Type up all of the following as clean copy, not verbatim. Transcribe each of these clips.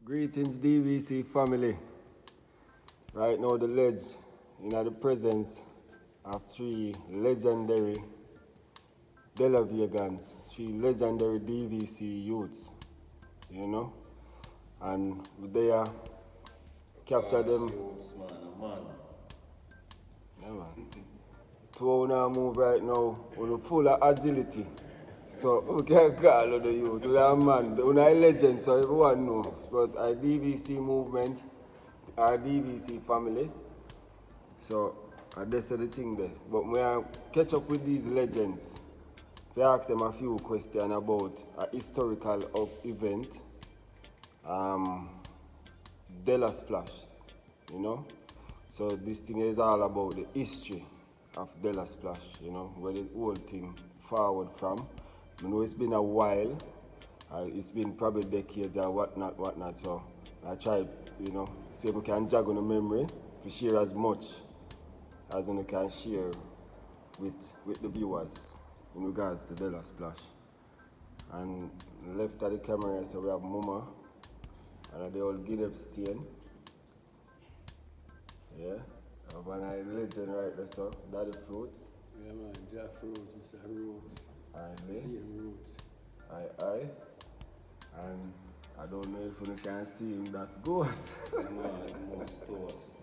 Greetings DVC family. Right now the ledge in the presence of three legendary Dela Vegans, three legendary DVC youths, you know, and they are capture them. Youths, man. Yeah, man. Two of now move right now on full of agility. So we can call on the youth. We are man, we are legends, so everyone knows. But our DVC movement, our DVC family. So that's the thing there. But we are catch up with these legends. We ask them a few questions about a historical event, Dela Splash, you know. So this thing is all about the history of Dela Splash, you know, where the whole thing forward from. You know, it's been a while. It's been probably decades or whatnot. So I try, you know, see if we can jog on the memory to share as much as we can share with the viewers in regards to Dela Splash. And left of the camera, so we have Mama and the old Guinea stain. Yeah, have an legend right there, so Daddy Fruits. Yeah man, jackfruit, Mr. Roots. Aye, CM Roots. Aye. And I don't know if you can see him, that's Ghost. Man, most toast.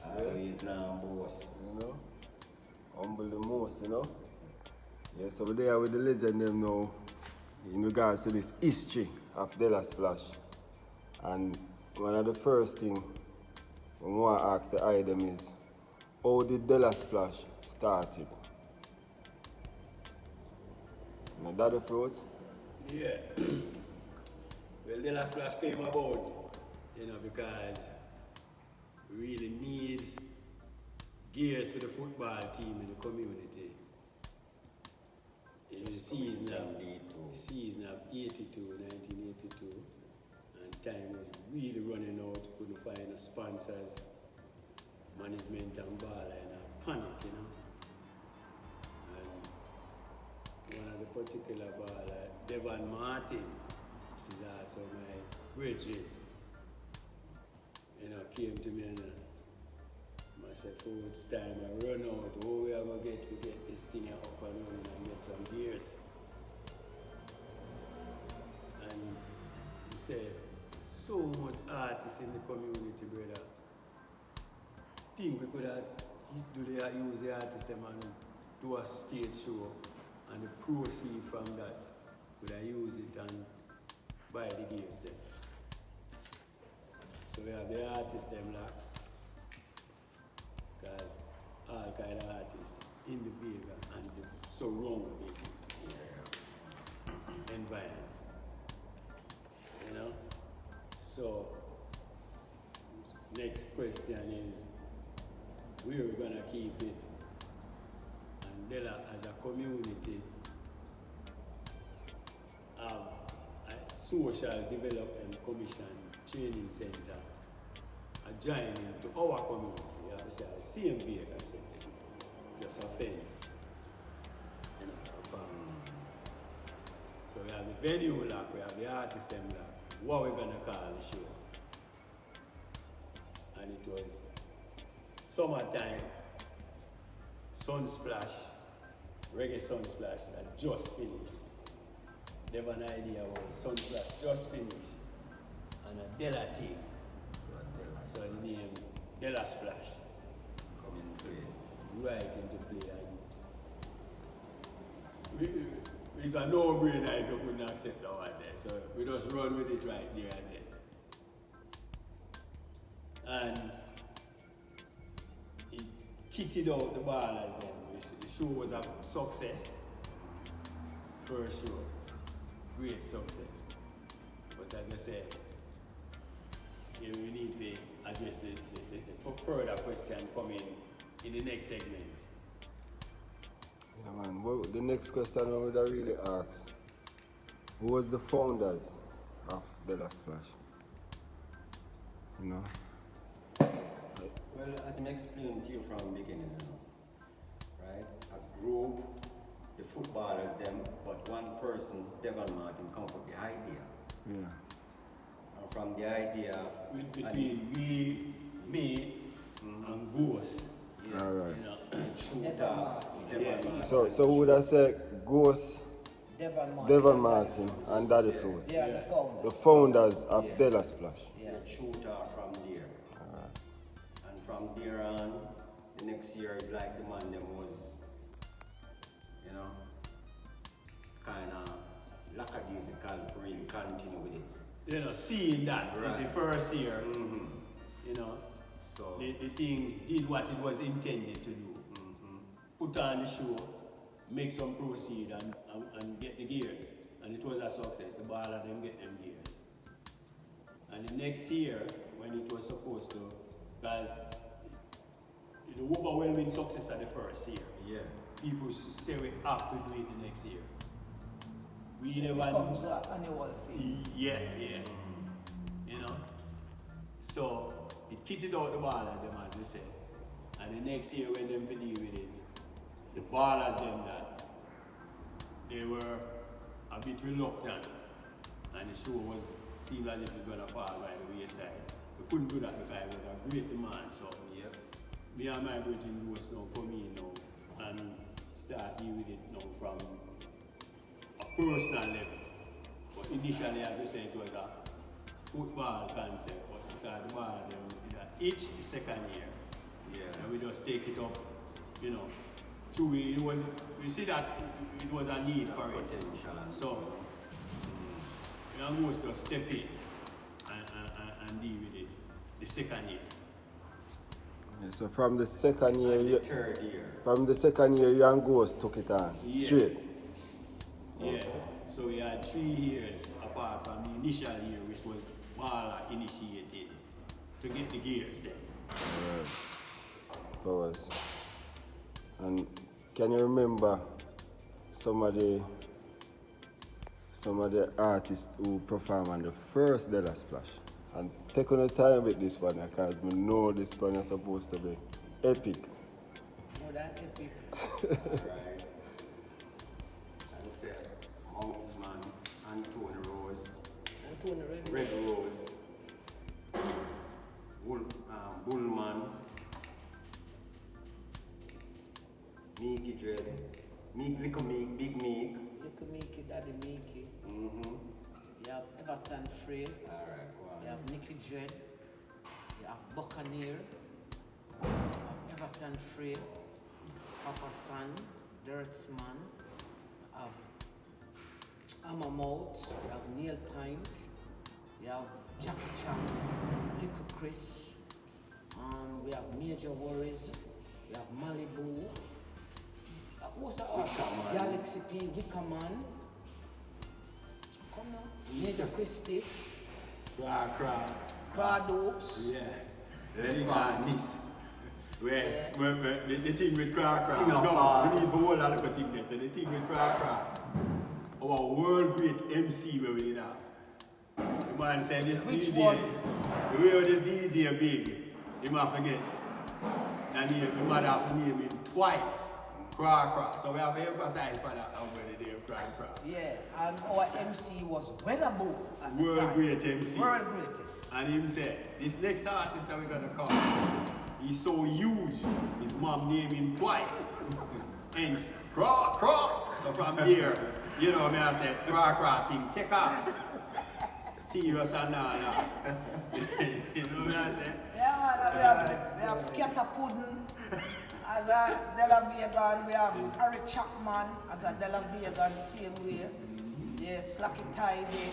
Always now boss. You know? Humble the most, you know? Yeah, so we're there with the legend them now in regards to this history of Dela Splash. And one of the first things we want to ask the item is, how did Dela Splash started? Now Daddy Fruit? Yeah. Well, Dela Splash came about, you know, because we really need gears for the football team in the community. In the season of 1982, and time was really running out, couldn't find no sponsors, management and ball and a panic, you know. And one of the particular baller, Devon Martin, which is also my brethren, you know, came to me and I said, oh, it's time I run out. Oh, we are going to get this thing up and running and get some gears. And you said, so much artists in the community, brother. Think we could have use the artists them and do a stage show, and the proceed from that, could I use it and buy the gears then. So we have the artists them like, because all kind of artists in the Vega and the surrounding environment. You know? So next question is, where are we gonna keep it? And Dela as a community have a social development commission training center adjoining to our community. Obviously, same vehicle sense, just a fence, you know, a bound. So we have the venue lock, we have the artist them lock. What we're gonna call the show? And it was summertime, Sunsplash, reggae Sunsplash that just finished. Never an idea was Sunsplash just finished, and a Dela team. So the name Dela Splash Come in play. right into play, and it's a no-brainer if you couldn't accept that one there. So we just run with it right there and then. And it kitted out the ballers then. The show was a success. First show, great success. But as I said, we need to address the further question coming in the next segment. Yeah, man. Well, the next question I would really ask, who was the founders of Dela Splash? You know? Well, as I explained to you from the beginning, you know, right? A group, the footballers them, but one person, Devon Martin, come up with the idea. Yeah. And from the idea between me and Ghost. yeah, All right. You know. shooter, So would I say Ghost, Devon Martin, and Daddy Fruit? They are the founders. The founders of Dela Splash. yeah. Shooter from there. And from there on, the next year is like the man them was, you know, kind of lackadaisical to really continue with it. You know, seeing that in the first year, you know, So, the thing did what it was intended to do. Put on the show, make some proceed and get the gears. And it was a success. The ball of them get them gears. And the next year, when it was supposed to, because the overwhelming success of the first year, yeah. people say we have to do it the next year. We It never becomes an annual thing. yeah. You know? So it kitted out the ball at them, as we say. And the next year when them deal with it, the ballers them that they were a bit reluctant and the show was seemed as if it was gonna fall by the wayside. We couldn't do that because it was a great demand. So Yep. me and my brother Louis now come in now and start deal with it now from a personal level. But initially, as we said, it was a football concept, but because the ball of them each the second year. Yeah. And we just take it up, you know. We see that it was a need for it. Potential. So we are supposed to step in and deal with it the second year. Yeah, so from the second year, And the third year. you and Ghost took it on Yeah. straight. Yeah. So we had 3 years apart from the initial year, which was Bala initiated to get the gears there. Powers. And can you remember some of the artists who performed on the first Dela Splash? And take on the time with this one because we know this one is supposed to be epic. More than epic. Right. And say Mountsman, Antone Rose, Red Rose, Bullman, Meeky Dread, Little Meek, Big Meek. Little Mickey, Daddy Mickey. Mm-hmm. You have Everton Frey. Alright, go on. You have Nicky Dread. You have Buccaneer. You have Everton Frey. Papa San. Dirtsman. You have Amamout. You have Neil Pines. You have Jackie Chan. Little Chris. We have Major Worries. We have Malibu. What's the artist? Wickerman. Galaxy P. Wickerman. Come on. Major Christie. Crowd Hopes. Yeah. Left Big hand. artists. Where the thing with crack. Sing up No, hard. we need for all other thing there. So the thing with crack. Our world great MC where we did that. The man said this Which DJ. was? The way this DJ big, he might forget. And the mother have to name him twice. Crack. So we have to emphasize for that over the day of crack. Yeah, and our MC was Weatherbull at the World time. great MC. World greatest. And him said, this next artist that we're gonna call, he's so huge, his mom named him twice. Hence, crack. So from there, you know me, I said, crack thing, take off. Serious and now. You know what I said? Yeah, man, we have Scatter Pudding as a Dela Vegan. We have Harry Chapman as a Dela Vegan, same way. Yeah, Slacky Tidy.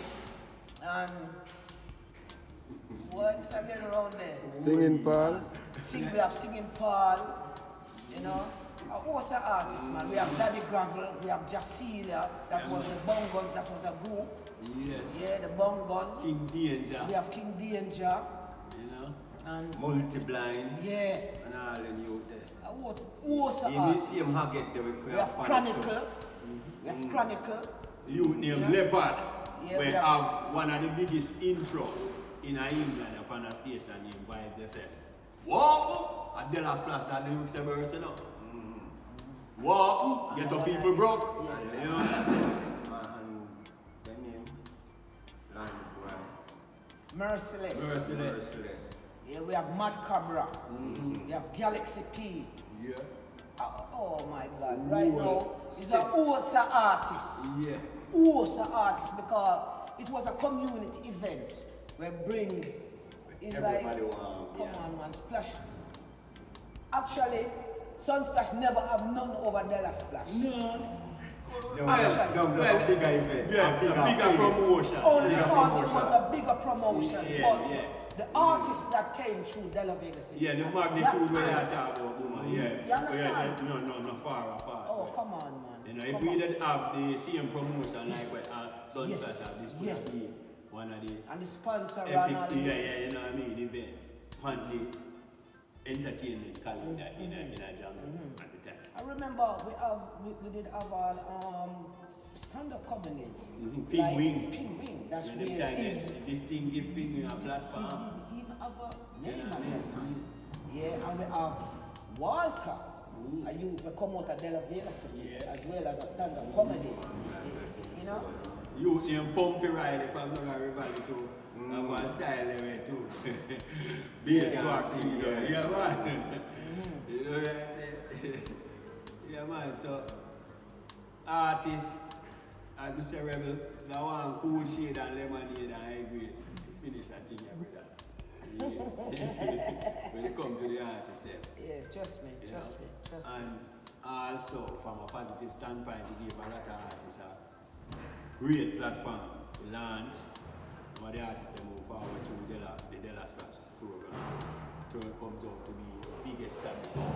And what's again around there? Singing Paul. We have Singing Paul, you know. What's an artist, man? We have Daddy Gravel, we have Jacilia, that was the Bongos, that was a group. Yes. Yeah, the Bongos. King Danger. We have King Danger. You know? And Multi-blind. yeah, And all the youth there. what's an In the artist? same Haggett there We have Chronicle. We have Chronicle. Youth named Yeah. Leopard. Yeah, we we have have- one of the biggest intro in England upon a station named Vibes FM. Walk at Dela Splash that the youths ever say no. Walk, get up people broke. You know what I'm saying? And the name, Lance Boy. Merciless. Merciless. Yeah, we have Mad Cabra. We have Galaxy P. Yeah. Oh my God! Right now, he's a Osa artist. Yeah. Osa artist because it was a community event where bring. It's Everybody like, want, come yeah. on, man, Splash. Actually, Sunsplash never have nothing over Dela Splash. No. A bigger event. Yeah, a bigger promotion. Only Bigger because it promotion. was a bigger promotion. Yeah, but yeah. the artists that came through Dela Vegas. Yeah, the magnitude where you talk about, woman. Yeah. You understand? Yeah, no, far apart. Oh, come on, man. You know, if Come we on. didn't have the same promotion Yes. like what Sunsplash Yes. have, this would Yeah. be one of the And the sponsor epic, and all this. you know what I mean, event. On the entertainment calendar in Jamaica at the time. I remember we did have our stand-up comedies. Pink like Wing. Pink Wing. That's When where the time is. this thing give Pink Wing a platform. He even have a name Yeah. at that time. Yeah, and we have Walter. And you come out of Dela Vegas Yeah. as well as a stand-up comedy. You know? You see him Pumpy Riley from Northern Valley too. And one style there too. Be a swag too, you know. Yeah, man. You know, yeah, man. So, artists, as we say, Rebel, that one cool shade and lemonade, and I agree to finish that thing, brother. Yeah. When it comes to the artists there. Yeah, trust me, You trust know? me, trust me. And also, from a positive standpoint, it gave a lot of artists a great platform to launch. Some of the artists they move forward through the Dela Splash program. So it comes out to be the biggest establishment.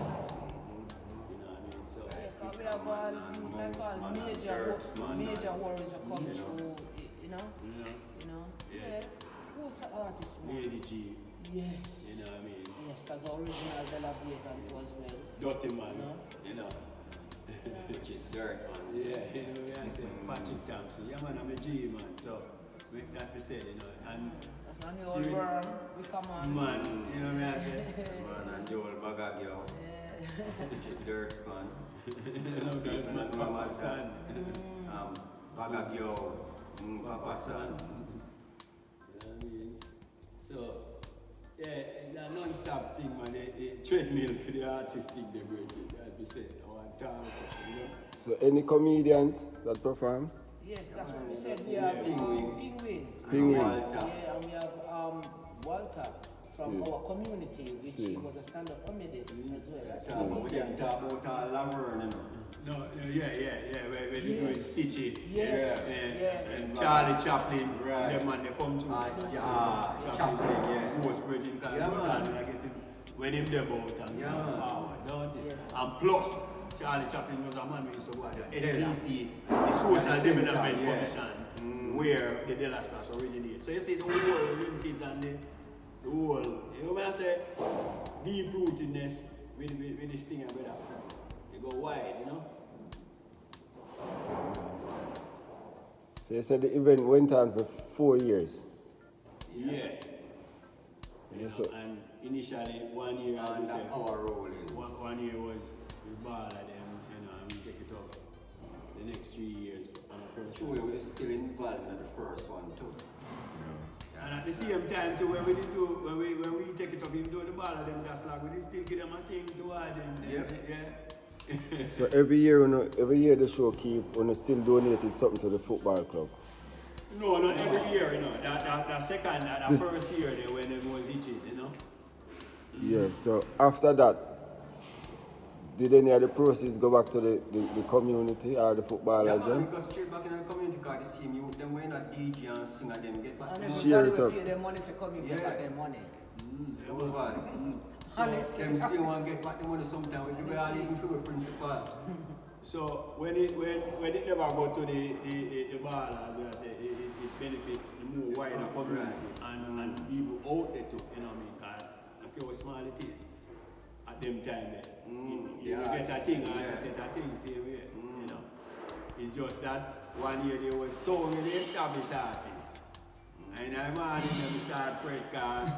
You know what I mean? So, Yeah, 'cause we have all major worries that come through, you know? You know? Yeah. Who's the artist, man? Lady G, Yes. you know what I mean? Yes, as original Dela Vegas as well. Dirty man, No. you know. Which is dirt, man. Yeah, you know what I say? Patrick Thompson, yeah man, I'm a G man, so make that be said, you know. And That's when the old worm, we come on. man, you know what I say? Man, and the old Bagagio, which is dirt, man. You know, there's my Papa son. Bagagio, Papa San. You know what I mean? So, yeah, it's a non-stop thing, man. The treadmill for the artistic debate, as we said, our town, you know. So any comedians that perform? Yes, that's what we said. We have Penguin. Penguin. Walter. Yeah, and we have Walter from See. our community, which See. was a stand-up comedy as well. Talk about them, talk about Laverne, you know. No, yeah, where they do it stitchy. Yes, Yeah. And Charlie Chaplin, Right. them man, they come to Chaplin, yeah. Who was Virgin Car, Yeah, was man. hard, I get him when him them out and Yeah. come forward, don't it? Yes. And plus, Charlie Chaplin was a man who used to go to the Dela. SDC, the Social Center, Development yeah. Commission, where the Dela Splash originated. So you see the whole linkage and the whole, you know what I say, deep rootedness with this thing, brother. They go wide, you know? So you said the event went on for 4 years. Yeah. You know, so- and initially 1 year, as we And said, our rolling. one year was with ball at them, you know, and we take it up the next 3 years on a Sure, personal. we were still involved in the first one too. And at the same time too, when we take it up, even though the ball at them, that's like we still give them a thing to add them. Yep. Yeah. So every year the show keep still donated something to the football club. No, not every year, you know. That second, that first year there when them was itching, you know. Yeah, so after that, did any of the proceeds go back to the community or the footballers? Yeah, Yeah, man, because straight back in the community, because the same youth, them when a DJ and sing and them get back And the money. Share everybody it will up. pay their money for coming get Yeah. back their money. All was. Honestly. Them same one get back the money sometime. We give it all even for the principal. So when it never go to the ball, as we say, it benefit the more wider community and people out there too, you know what I mean? Cause I care how small it is at them time there. You get a thing, artists get a thing, same way, you know. It's just that 1 year there was so many established artists. And I man them start Fred cars,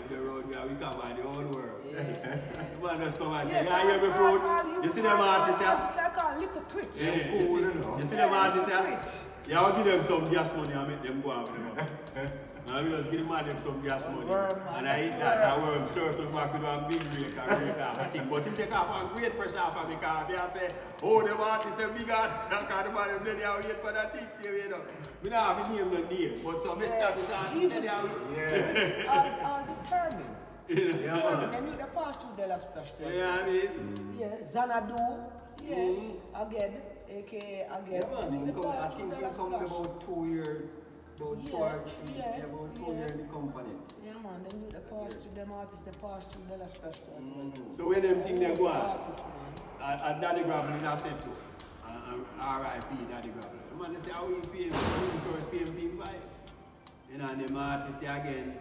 the road where we cover the whole world. The man just come and say, yeah, you have the fruits. You see them artists here? It's like a little twitch. Yeah, cool, you you know. see them artists here? Yeah, I'll give them some gas money and make them go out with them. And we just give them some gas money. And I eat that, I worm circle back with one big rake and rake off a thing. But him take off one great pressure off of me because they say, oh, them artists, them big artists, that kind of man, them they are wait for that thing, see, you know. We don't have to name no name, but some established artists, they are all determined. Yeah, man. They need to pass through Dela Splash. Yeah, I mean. Yeah, Xanadu. Yeah, again, aka again. Yeah, man, I think they come about 2 years, about 2 or 3, about 2 years in the company. Yeah, man, they need to pass through them artists, they pass through Dela Splash as well. So when them things they go on, at Daddy Gravel in that set too, R.I.P. Daddy Gravel. The man, they say, how we pay him? We first pay him for advice. You know, and them artists, they again,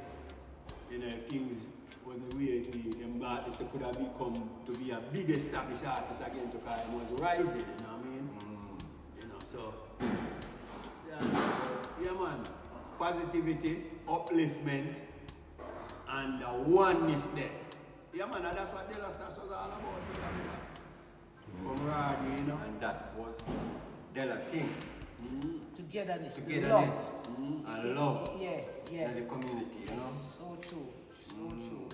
you know, if things wasn't the way it be, them artists could have become to be a big established artist again because it was rising, you know what I mean? You know, so, yeah man, positivity, upliftment, and the oneness there. Yeah man, and that's what Dela Splash was all about. Camaraderie, you know? And that was Dela thing. Togetherness, Togetherness and love yeah. in the community, you know? So true, so true.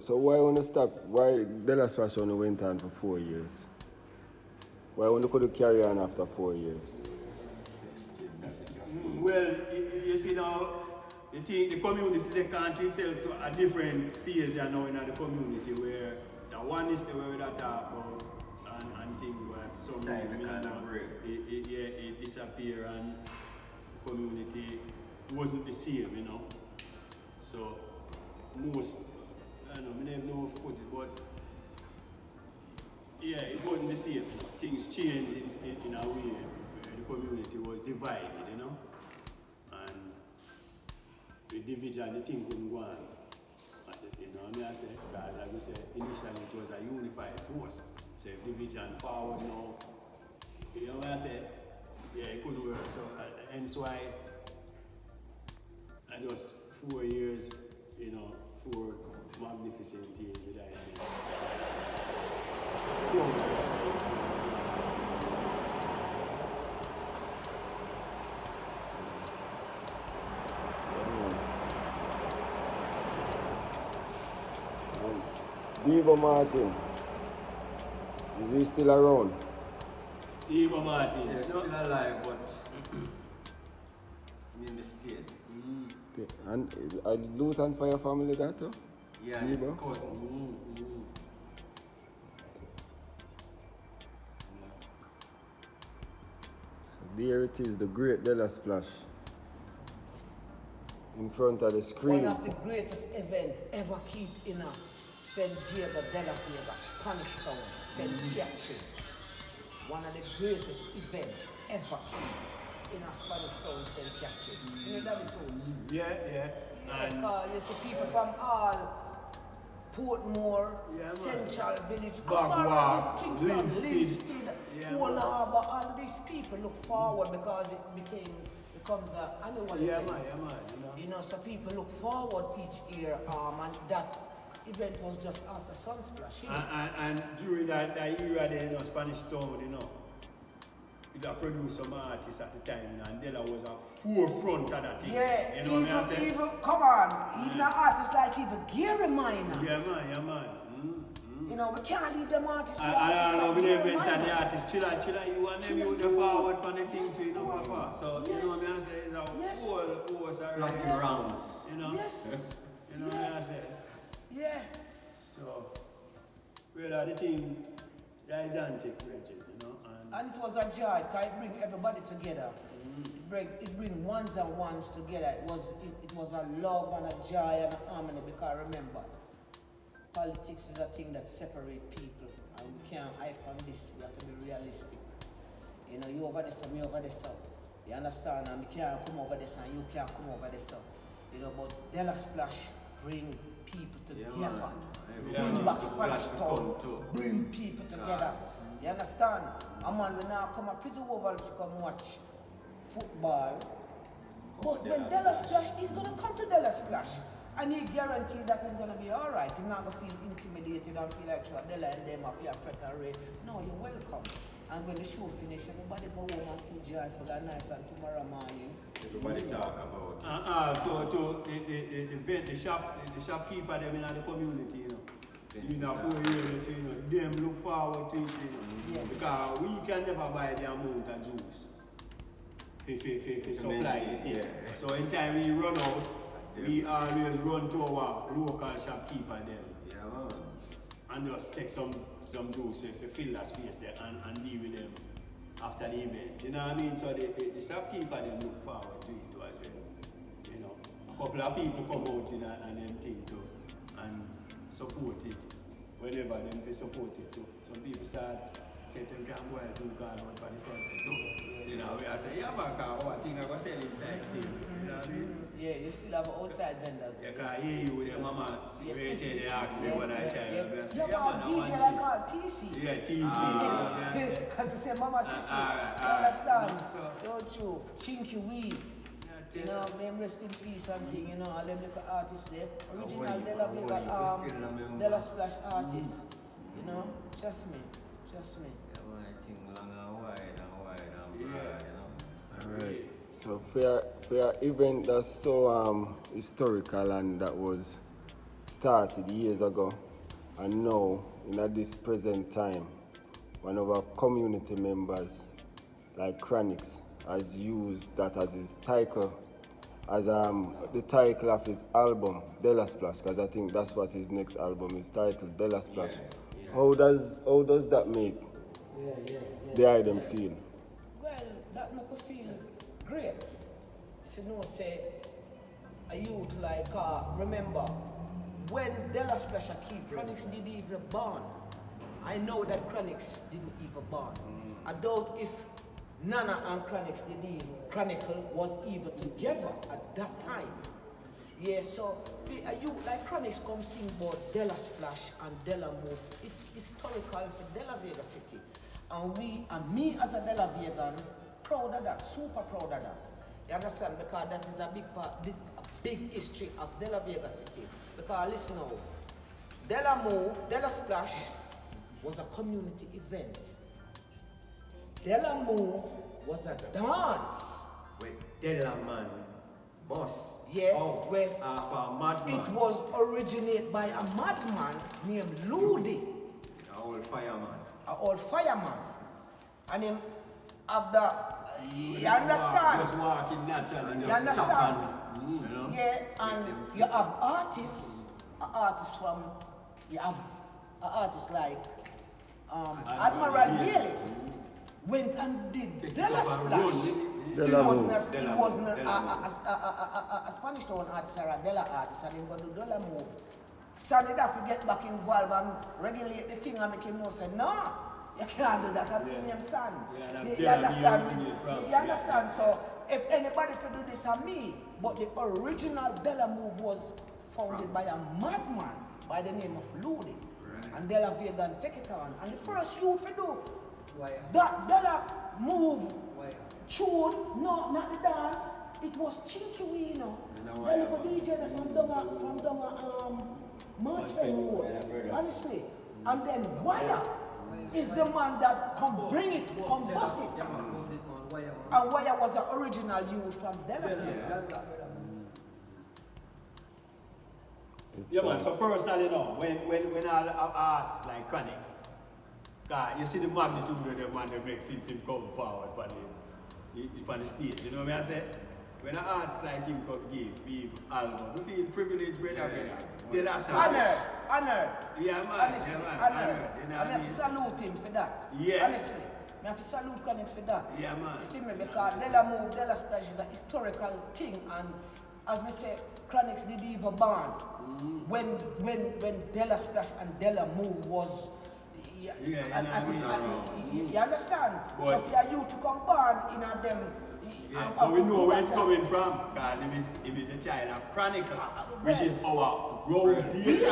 So why wanna stop? Why Dela Splash only went on for 4 years? Why wanna could carry on after 4 years? Well, you see now, the community they can't itself to a different phase now in the community where the one is the way that talk about and things where for some reason it disappear and the community wasn't the same, you know. So most I don't know, I never know how to put it, but yeah, it wasn't the same, you know. Things changed in a way where the community was divided, you know. And the division, the thing couldn't go on. You know what I mean? I say, because like we said, initially it was a unified force. So if division forward now, you know what I said? Yeah, it couldn't work. So hence why I just 4 years, you know, 4 magnificent years with I. Diva Martin, is he still around? Diva Martin, Yeah, still alive, but in the state. And a Luton Fire family that too? Yeah, Diva? of course. There it is, the great Dela Splash. In front of the screen. One of the greatest events ever keep in a St. Diego de la Vega, Spanish Town, St. Catherine. One of the greatest events ever keep in a Spanish Town, St. Catherine. You know that before? Yeah. And You see people from all Portmore, Central Village, Bagua, Kingston, Linstead. Old Harbour, all these people look forward because it becomes an annual event. man. You know, so people look forward each year, and that event was just after Sunsplash. You know? And during that era there, you know, Spanish Town, you know, it had produced some artists at the time, you know, and Dela was a forefront of that thing. Yeah, you know what I say? even come on, even an artist like even Gary Minor. Yeah, man. You know, we can't leave them artists. I don't know, we never mention the artist, chilla, you and them, you the forward on the things, you know, Papa. So, you know what I say, it's a whole course already. Flat rounds. You know? Yes. You know what I say? Yeah. So, well, the thing, gigantic, Bridget, you know, And it was a joy, because it bring everybody together. It bring ones and ones together. It was a love and a joy and a harmony, because remember, politics is a thing that separates people, and we can't hide from this. We have to be realistic. You know, you over this and me over this. You understand? And we can't come over this and you can't come over this. You know, but Dela Splash bring people together. Bring back Spanish Town. Bring people together. You understand? A man will now come a prison over to come watch football. But when Dela Splash, he's going to come to Dela Splash. And he guaranteed that he's going to be all right. He's not going to feel intimidated and feel like Dela and them have your fret and rate. No, you're welcome. And when the show finish, everybody go home and feel joyful and nice, and tomorrow morning. Everybody talk about it. So to the shopkeeper them in the community, you know, them look forward to it, Yes. because we can never buy the amount of juice for supply it. Yeah. So in time we run out, we always run to our local shopkeeper them. Yeah, man. And just take some juice if you fill that space there and deal with them after the event. You know what I mean? So the shopkeeper them look forward to it too as well. You know, a couple of people come out in and them thing too and support it whenever them they support it too. Some people start saying them can go and do car out by the front too. You know, we are saying, yeah man, I think I go sell inside same. You know what I mean? Yeah, you still have outside vendors. Yeah, because I hear you with your mama, Yes, they yes, they ask me yes, when I yes, try. yes. I say, Yeah, yeah man, I DJ want like you. called TC. Yeah, TC. You know what I'm saying? As we say, Mama Sissy. Alright, You understand? alright. So true. Chinky weed. You know, may rest in peace and thing, you know, all them little artists there. Original Dela Dela Splash artist. You know, trust me. Trust me. Yeah, man, I think long and wide and wide and broad, you know. Alright. So for your event that's so historical and that was started years ago, and now in this present time, one of our community members, like Chronix, has used that as his title, as the title of his album, Dela Splash, because I think that's what his next album is titled, Dela Splash. Yeah. How does that make the item feel? Well, that make you feel great. If you know, say, a youth like, remember, when Dela Splash keep, Chronix didn't even born. I know that Chronix didn't even born. I doubt if Nana and Chronix didn't even, Chronicle was even together at that time. Yeah, so a youth like Chronix come sing about Dela Splash and Dela Move. It's historical for Dela Vega City. And me as a Dela Vegan, proud of that, super proud of that. You understand? Because that is a big part, a big history of Dela Vega City. Because listen now, Dela Move, Dela Splash was a community event. Dela Move was a dance. With Dela man, boss. Yeah, out where of a madman. it was originated by a madman named Ludi, A old fireman. an old fireman. And him have the, you understand? Just walking naturally. You just understand? You know? Yeah, and you have artists from, you have an artist like Admiral Bailey went and did Take it Dela up and run, Splash. didn't Dela He Move. wasn't a Spanish town artist or a Dela artist, and he go do Dela Move. So they have to get back involved and regulate the thing and make him know, say, no, you can't do that, I'm him son. Yeah, You that understand? originate from- You understand? So if anybody could do this on me, but the original Dela Move was founded by a madman by the name of Ludi. And Dela Vegan take it on. And the first youth to do that Dela Move tune, no, not the dance, it was Chinky Wee, you know. Then you go DJ from Donga, Marchfeld Road, honestly. And then Wire is the man that come bring it, come bust it. And Wire was the original youth from Dela. Yeah man, so personally now, when all artists like Chronix, you see the magnitude of them and they make sense him come forward on the stage, you know what I say? When an artist like him come give album, we feel privileged, brother. Dela Splash. Honored. Yeah man, Honestly, yeah man, honored. honored. You know I what I have mean? to salute him for that. Yeah. Honestly. I have to salute Chronix for that. Yeah, man. You see me, because Dela Move, Dela Splash is a historical thing, and as we say, Chronix did even born. When Dela Splash and Dela Move was you understand? Boy. So for your youth to come born in a them. Yeah, but we know where it's coming from, because if it's a child of Chronicle, which is our groundation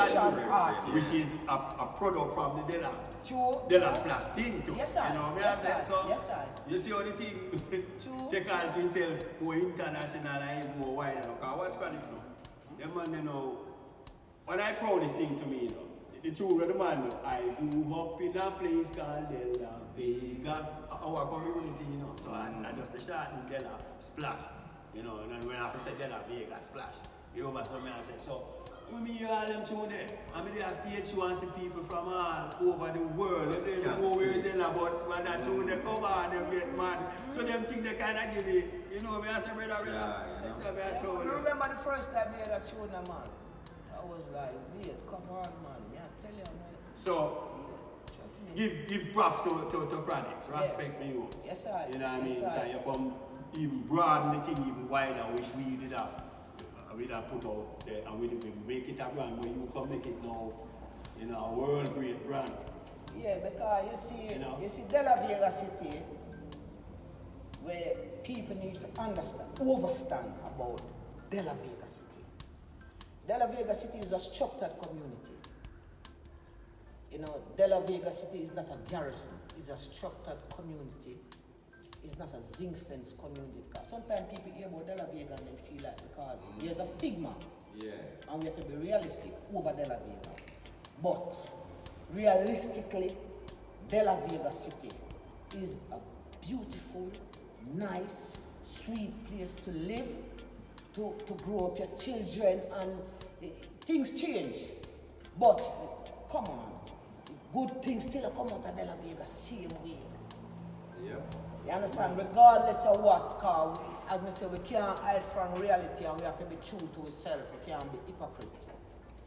artist, which is a product from the Dela Splash thing too. Yes, sir. You know what Yes, I said? sir. So Yes, sir. you see how the thing take on to itself more international and more wider. Because what's Chronix now? Them man, you know, when I proudest thing to me, the tune of the man, I grew up in a place called Dela Vega, our community, you know. So I just the shot in Dela Splash, you know, and when I say Dela Vega Splash, you over something I say, so when me hear all them tune there, I mean they are stage show and see people from all over the world. They don't know where they are, but when that tune they come on, them get mad. So them think they kinda give it, you know, me I say brother, I remember the first time they had that tune, man. I was like, wait, come on, man. Yeah, tell you, man. So, give props to Pranix, respect me you. Yes, sir. You know what I mean? Yes, That you come even broaden the thing even wider, which we did put out there, and we make it a brand where you can make it now, you know, a world great brand. Yeah, because you see Dela Vega City, where people need to understand about Dela Vega City. Dela Vega City is a structured community. You know, Dela Vega City is not a garrison, it's a structured community. It's not a zinc fence community. Sometimes people hear about Dela Vega and they feel like because there's a stigma. Yeah. And we have to be realistic over Dela Vega. But realistically, Dela Vega City is a beautiful, nice, sweet place to live, to grow up your children, and things change. But come on, good things still come out of Dela Vega same way. Yep. You understand? Regardless of what, cause as we say, we can't hide from reality and we have to be true to ourselves. We can't be hypocrite.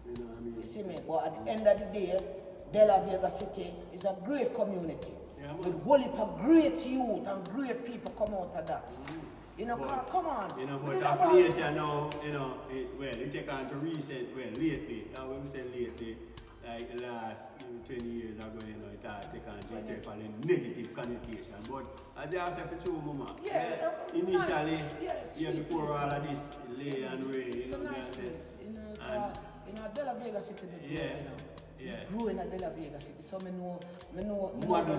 You know what I mean? You see me? But at the end of the day, Dela Vega City is a great community. Yeah, with a whole heap of great youth and great people come out of that. You know, But, come on. You know, but of late, you know, it take on to recent, lately, when we say lately, like the last 20 years ago, you know, it take on to itself a negative connotation. But as I said for true, Mama, initially, before all of this, lay and ray, it's a nice place, you know, Dela Vega City, we grew in Dela Vega City, so I know the love,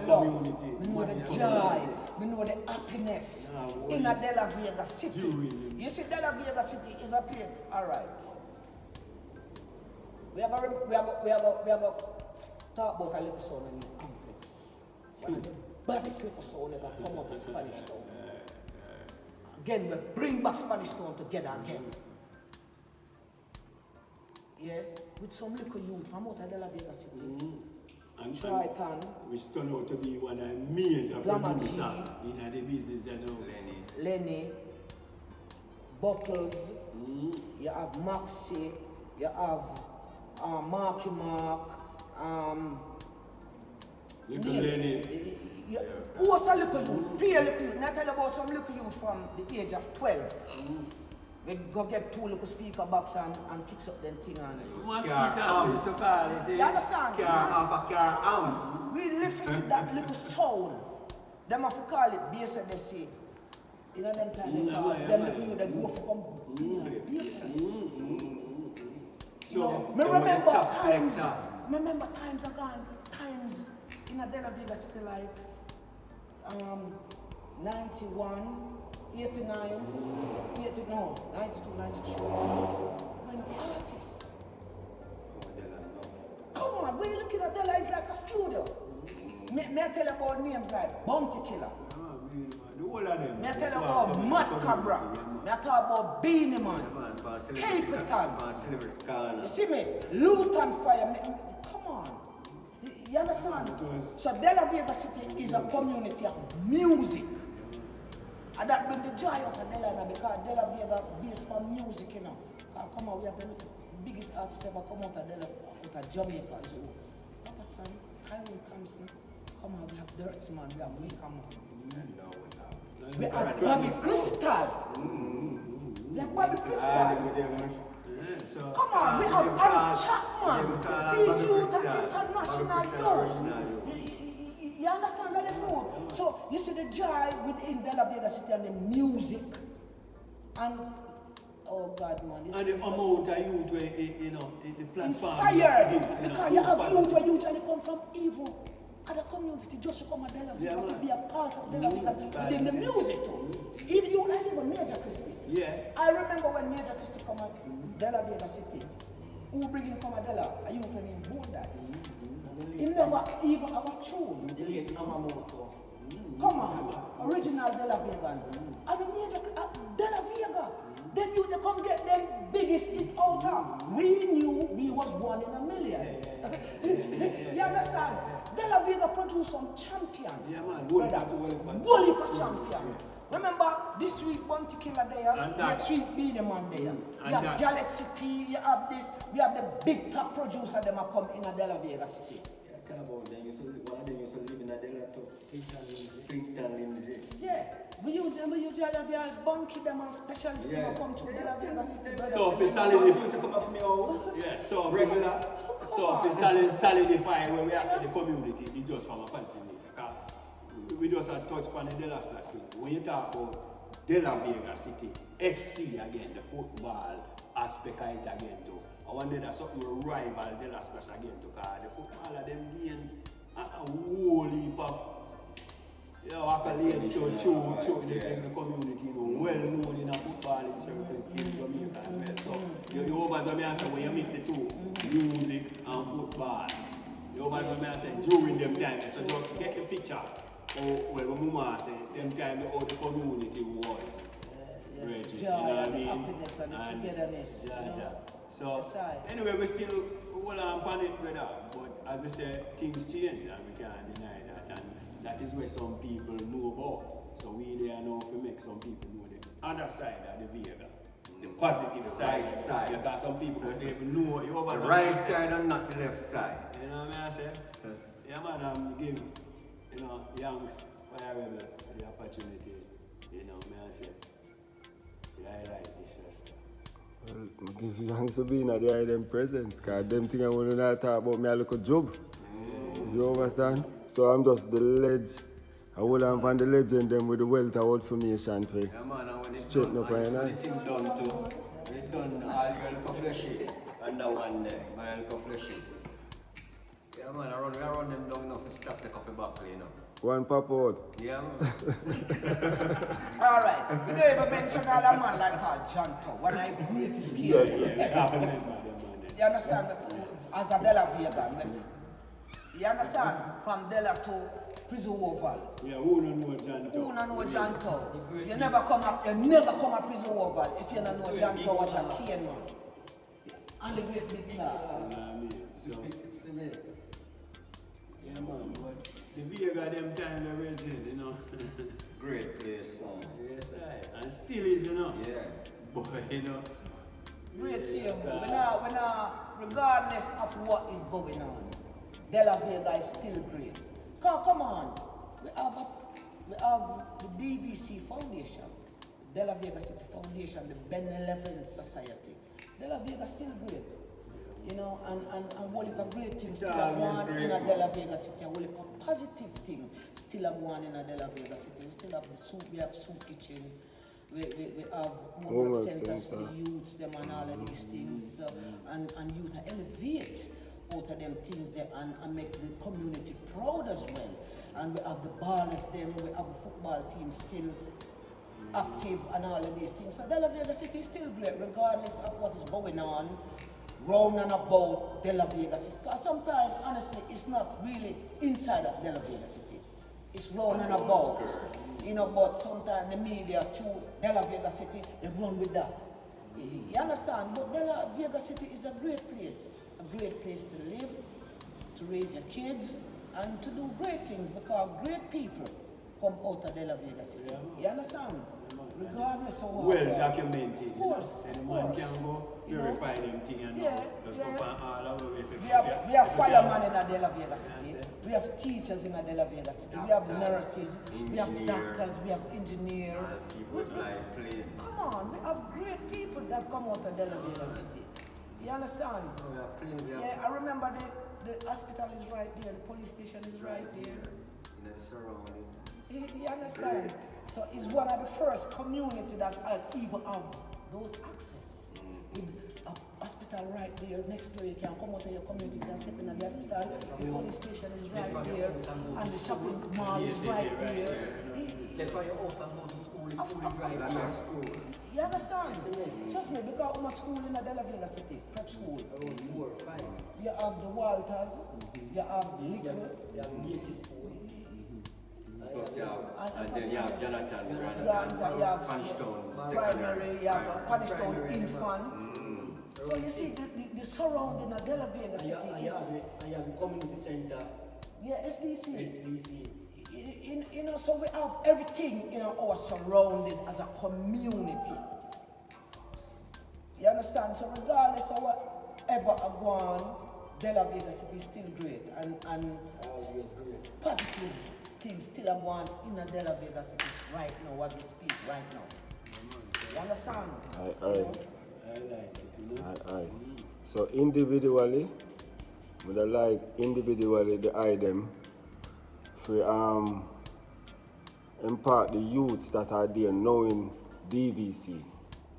community, I know the joy, I know the happiness in Dela Vega City. You see, Dela Vega City is a place, all right. We have a talk about a little sound in the complex. One of the baddest little sound ever come out of Spanish Town. Again, we bring back Spanish Town together again. Yeah, with some little youth from out of Dela Vega City. And Triton, which turned out to be one of the major producers in the business, you know. Lenny, Buckles, you have Maxi, you have Marky Mark, Little Lenny. Who was a little youth, pure little youth. Not tell you about some little youth from the age of 12. We go get two little speaker box and fix up them thing on it. You understand? Car arms. We listen to that little sound. Them have to call it bass and they say. You know them time they call them little youth, they go for bass. So, me remember times are gone. Times in a Dela Vega City like 91, 89, 92, 93. When artists. Come on, when you look at Dela, it's like a studio. Me I tell you about names like Bounty Killer. Me I tell you about Mad Cabra. Me I talk about Beanie Man. Capitan. You see me? Luton Fire. Come on. You understand? So Dela Vega City is a community of music. And that brings the joy out of Dela because Dela Vega based on music, you know. Come on, we have the biggest artists ever come out of Dela, out of Jamaica. So, Papa San, Tyrone Thompson, come on, we have Dirtsman, we have Wickham. We have Bobby Crystal. We have Bobby Crystal. Come on, we have Aaron Chapman. He's used an international youth. You understand that the food? So you see the joy within Dela Vega City and the music. And oh God, man. And the amount of youth where, you know, the platform. Inspired. Because you have youth where usually come from evil other community just to come to Dela Vega to be a part of Dela Vega within the music too. Even you, I live in Major Christie. Yeah. I remember when Major Christie come at Dela Vega City. Who bring him come Adela? Are you playing him Boondocks? He never even have a tune. Come on, original Dela Vega. And the major Dela Vega. Then you come get them biggest hit out of. We knew we was 1 in a million. You understand? Dela Vega produced some champion. Yeah, man. Bully for champion. Remember, this week Bounty Killer there, next week Beanie Man there. You have Galaxy P, you have this, we have the big top producer them are come in a Dela Vega City. Tell about them, one of them used to live in Adela too. Princeton, Lindsay. Yeah. We usually have bunky them and specialists them come to Dela Vega City. So if it's solid, used to come up from your house. yeah. So Regular. if it's solidify when we ask the community, it's just from a positive nature. We just had touched upon the Dela Splash thing. When you talk about Dela Vega City, FC again, the football aspect of it again too. I wonder that something will rival Dela Splash again too, because the footballer them gain a whole heap of accolades to the community, well known in a footballing circles in Jamaica as well. So you over Jamaica when you mix the two, music and football. You over Jamaica during them times, so just get the picture. Well, Mama say, them time how the community was. Reggie, you know what I mean? Happiness and togetherness. So, anyway, we still hold on upon it, brother. But as we say, things change and we can't deny that. And that is where some people know about. So we there now to make some people know the other side of the Vega. The positive side. Because some people don't even know you over the right side and not the left side. You know what I say? Yeah, man, give youngs fire rebel the opportunity. You know, I say, I like this sister. Well, give youngs to be in the eye them presence, because them thing I want to talk about me a little job. You understand? So I'm just the ledge. I hold on from the legend them with the wealth of information for straighten up right now. When the thing done too, we done all your little fleshy under one day, my little fleshy. Yeah man, I run them down enough to stop the copy buckle, you know. One pop out. Yeah man. Alright, we don't even mention all a man like John Tow, one of the greatest skills. You understand? As a Dela Vega, you understand? From Dela to Prison Oval. Yeah, who don't know John Tow? Who don't know John Tow? You never come up Prison Oval if you don't know John Tow was a key man. And the great big club. Yeah, man, but the Vega them time they regime, you know. Great place, man. Yes, and still is, you know. Yeah. Boy, you know. Great CM, regardless of what is going on, Dela Vega is still great. Come on, we have the DVC Foundation, Dela Vega City Foundation, the Benevolent Society. Dela Vega still great. You know, and what if a great thing still a go on in a Dela Vega City, and what if a positive thing still a go on in a Dela Vega City. We still have the soup, we have soup kitchen, we have homework centers for the youths, them and all of these things, and youth elevate out of them things there and make the community proud as well. And we have the ballers them, we have the football team still active and all of these things. So Dela Vega City is still great regardless of what is going on round and about Dela Vega City. Because sometimes, honestly, it's not really inside of Dela Vega City. It's round and about. You know, but sometimes the media too, Dela Vega City, they run with that. You understand? But Dela Vega City is a great place to live, to raise your kids, and to do great things because great people come out of Dela Vega City. You understand? Regardless of what. Well documented. Of course. And the man can go verify them things and just go all over it. We have firemen in Dela Vega City. We have teachers in Dela Vega City. We have nurses. We have doctors. We have engineers. People fly plane. Come on, we have great people that come out of Dela Vega City. You understand? Yeah, I remember the hospital is right there, the police station is right there. In the surrounding. You understand? Great. So it's one of the first community that I even have those access. With a hospital right there next door, you can come out of your community, you can step in the hospital, the police station is right there, and the shopping mall is right there. That's why you also go to school, the school is right there. School. You understand? Trust me, because I'm at school in Dela Vega City, prep school. Around 4 or 5. You have the Walters, you have Little, You have DVC school. Plus you have, and then you have Jonathan Grant, you have Punchstone primary, you have Punchstone Primary. Infant. So you see, the surrounding of Dela Vega City, I have a community center. yeah, SDC. HBC. You know, so we have everything in our surrounding as a community. You understand? So regardless of whatever I go on, Dela Vega City is still great, and positive things still are going in the Dela Vega City right now as we speak right now. You understand? Aye. I like it, you know. Aye. So individually, would I like individually the item for impart the youths that are there knowing DVC.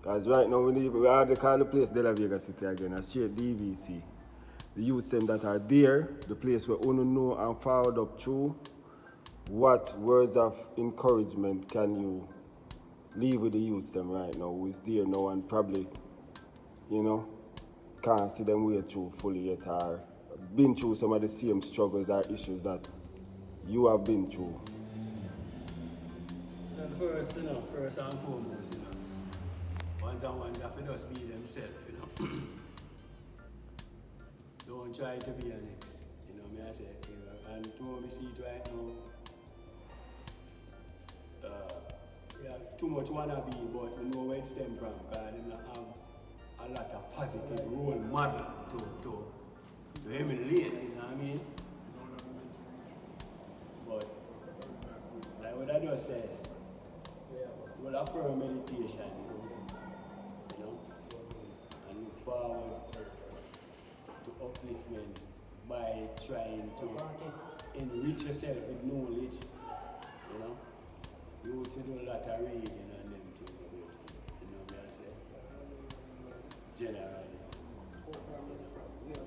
Because right now we are the call the place Dela Vega City again, a straight DVC. The youths them that are there, the place where you know and followed up through, what words of encouragement can you leave with the youths them right now who is there now and probably, you know, can't see them way through fully yet or been through some of the same struggles or issues that you have been through? And first and foremost, you know, ones have to just be themselves, you know. Don't try to be an ex, you know me I say, you know, and to me see it right now, yeah, too much wannabe, but we know where it stem from, because they don't have a lot of positive role model to emulate, you know what I mean? But like what I just said, we'll affirm meditation, you know, and look forward to upliftment by trying to enrich yourself with knowledge, you know. You to do a lot of reading and them things, you know what I say? Generally, you know,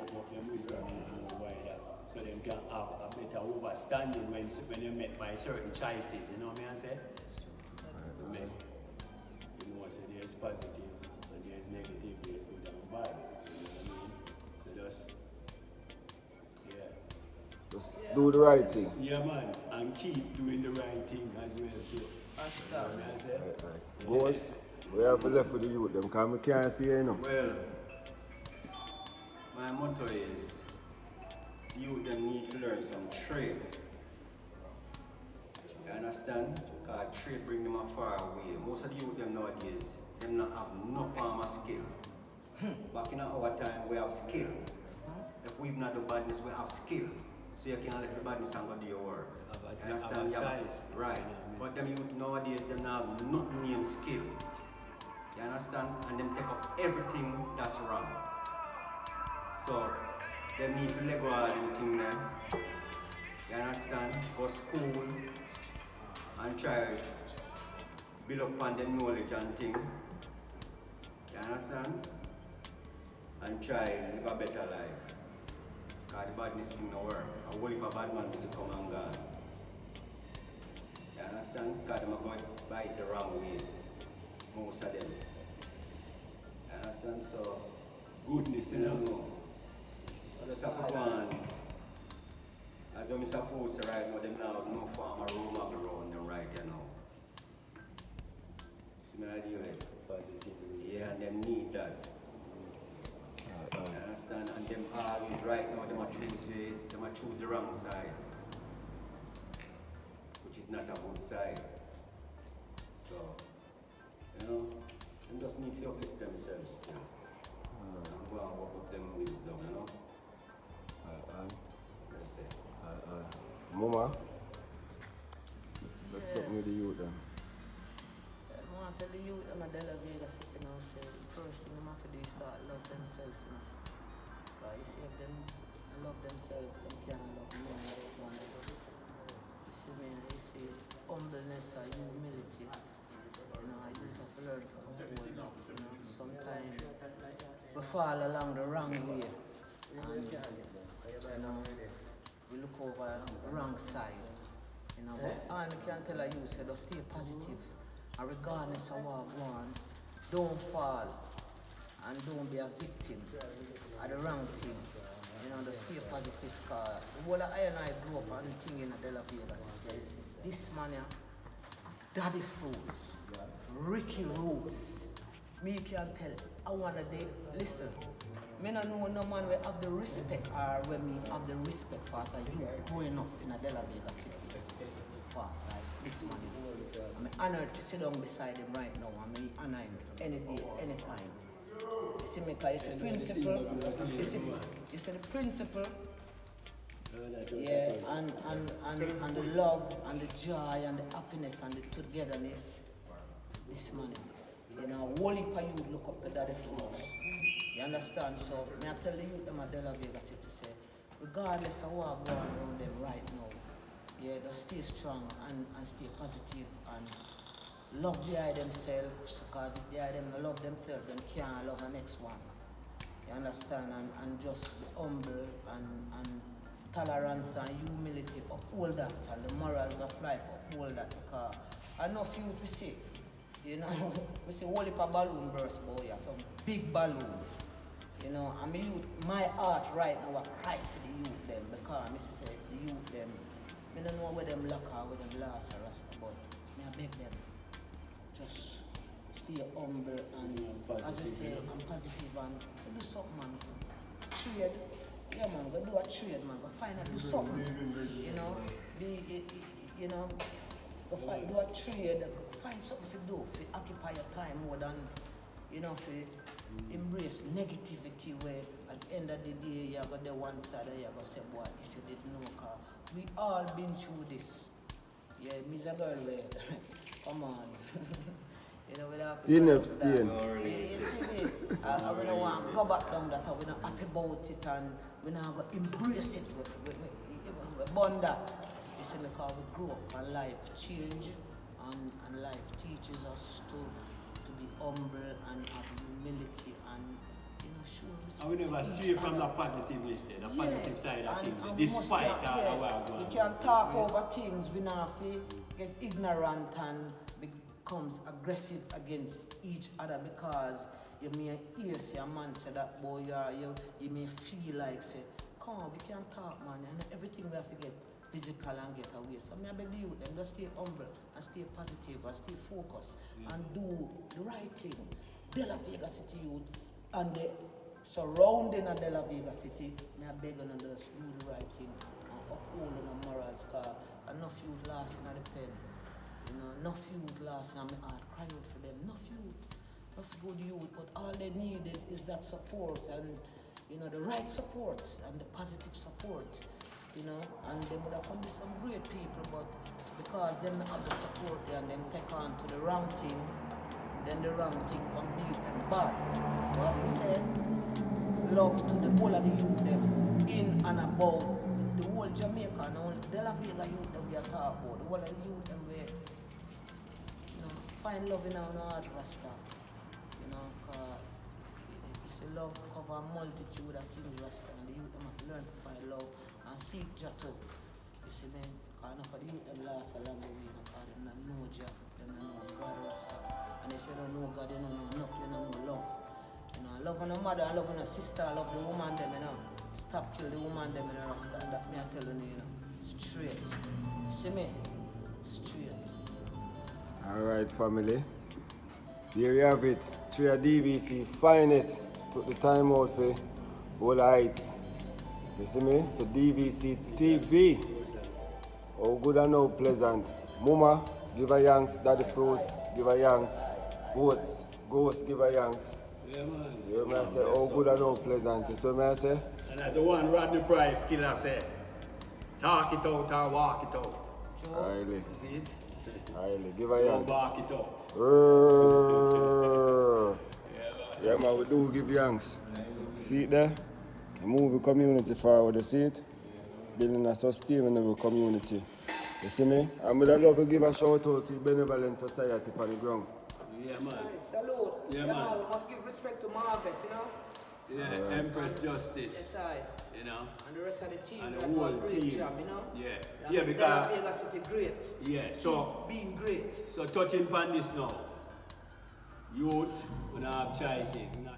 open up your wisdom more wider so them can have a better understanding when you're met by certain choices, you know what I say? Men, you know, so there's positive and there's negative, there's good and bad, you know what I mean? So just, yeah. Just do the right thing. Yeah, man, and keep doing the right thing as well too. You know what I say? Right. Boss, we have to left for the youth them because we can't see you know. Well, my motto is youth them need to learn some trade. You understand? Because trade bring them a far away. Most of the youth them nowadays, them not have no form of skill. Back in our time, we have skill. If we've not the badness, we have skill. So you can let the badness and go do your work. You understand? Have a choice. Right. But them youth nowadays, them not have nothing named skill. You understand? And them take up everything that's wrong. So, they need to let go of them thing there. You understand? Go school and try build up on them knowledge and thing. You understand? And try live a better life. Because the badness thing no work. A whole heap of bad man will come and gone. You understand? Because them are going by it the wrong way. Most of them. You understand? So, Goodness, you know. I just have to go on. As when Mr. Food say right now, them now have no farm or room up around them right here now. See me idea like Positivity. yeah, and them need that. You understand? And them always right now, them a choose the wrong side. Which is not a good side. So, you know, them just need to uplift themselves too. And go and work with them wisdom, you know? Let's say. Mama, let's talk with the youth then. I want to tell the youth in Dela Vega City now, say the first thing they have to do is start love themselves, you know. Because you see if them love themselves, them can't love no one else. You see me, you see humbleness and humility. You know, you have to learn from all that, you know. Sometimes we fall along the wrong way. And, you know, we look over the wrong side. You know, but all I can tell you, say, just stay positive And regardless of what go on, don't fall and don't be a victim of the wrong thing. You know, just stay positive, cause the whole of I and I grew up on the thing in Dela Splash. This man here, Daddy Fruits, Ricky Roots. Me can tell, I wanna day, listen, me no know no man will have the respect or when me have the respect for as a youth growing up in a Dela City. For like this man. I'm honored to sit down beside him right now. I'm honored him any day, anytime. You see me, cause it's a principle. You see the principle. Yeah, and the love and the joy and the happiness and the togetherness. This man, you know, whole heap of youth look up to Daddy Fruits. You understand? So, me I tell the youth them at Dela City, say, regardless of what going on around them right now, yeah, just stay strong and stay positive and love behind themselves, because if they don't love themselves, then can't love the next one. You understand? And just be humble and tolerance and humility, uphold that, and the morals of life, uphold that. Because enough youth we see, you know, we see whole heap of balloon burst, boy, yeah, some big balloon. You know, and me youth, my heart right now, I cry for the youth them, because I say the youth them, I don't know where them lock or where them last or rest, but I beg them, just stay humble and, as we say, I'm positive and do something, man. Trade, yeah, man, go do a trade, man. Go find out, do something, you know. You know, go find, do a trade, find something to do, to occupy your time more than, you know, to embrace negativity where at the end of the day, you got the one side and you got to say, boy, if you didn't know, cause we all been through this. Yeah, me's a girl where, come on. You know, we don't have to You see me, I don't want to go back down that, we're not happy about it and we're not going to embrace it. We bond that. You see me, because we grew up and life change and life teaches us to be humble and have humility and, you know, show respect. And we never stray from the positiveness there, the positive side of things, despite all the world. We can talk over things, we not have to get ignorant and becomes aggressive against each other, because you may hear say a man say that boy you may feel like say, come on, we can talk, man, and everything we have to get physical and get away. So I beg the youth them just stay humble and stay positive and stay focused and do the right thing. Dela City youth and the surrounding of Dela City, I beg them just do the right thing and uphold the morals, because enough youth lost in the pen. You know, enough youth lost and my heart cry out for them. Enough good youth, but all they need is that support and, you know, the right support and the positive support, you know, and they would have come be some great people, but because them not have the support and them take on to the wrong thing, then the wrong thing can beat them bad. But as we said, love to the whole of the youth them in and about the whole Jamaica and all Dela Vega youth that we are talking about, the whole of the youth them where, you know, find love in our heart, Rasta. You know, cause it's a love cover a multitude of things, Rasta, and the youth them have to learn to find love and seek Jah too. You see me? Cause enough of the youth them last along the way, because them not know Jah, them not know God, Rasta. And if you don't know God, you don't know nothing, you don't know love. You know, love on a mother, love on a sister, love the woman them, you know. Stop kill the woman them in a Rasta, and that me I tell you, you know. Straight. See me? Straight. Alright, family. Here you have it. 3 DVC finest. Took the time out for all heights. You see me? For DVC TV. Oh, good and how pleasant. Mama, give a yanks. Daddy Fruits, give a yanks. Ghosts, give a yanks. Yeah, man. You know what I say? Oh, good and how pleasant. You see what I say? And as the one Rodney Price killer said, talk it out or walk it out. Highly. You see it? Highly. Give a Don't yanks. bark it out. Yeah, man, we do give yanks. See it there? The movie community forward, you see it? Building a sustainable community. You see me? And we'd love to give a shout out to Benevolent Society on the ground. Yeah, man. Salute. Yeah, man. We must give respect to Margaret, you know? Yeah, Empress Justice. Yes, I. You you know. And the rest of the team, And they the do a whole great team. job, you know? Yeah. And Yeah, Dela because Vega City great. yeah, so Being great. touching upon this now. Youth, we don't have choices. We don't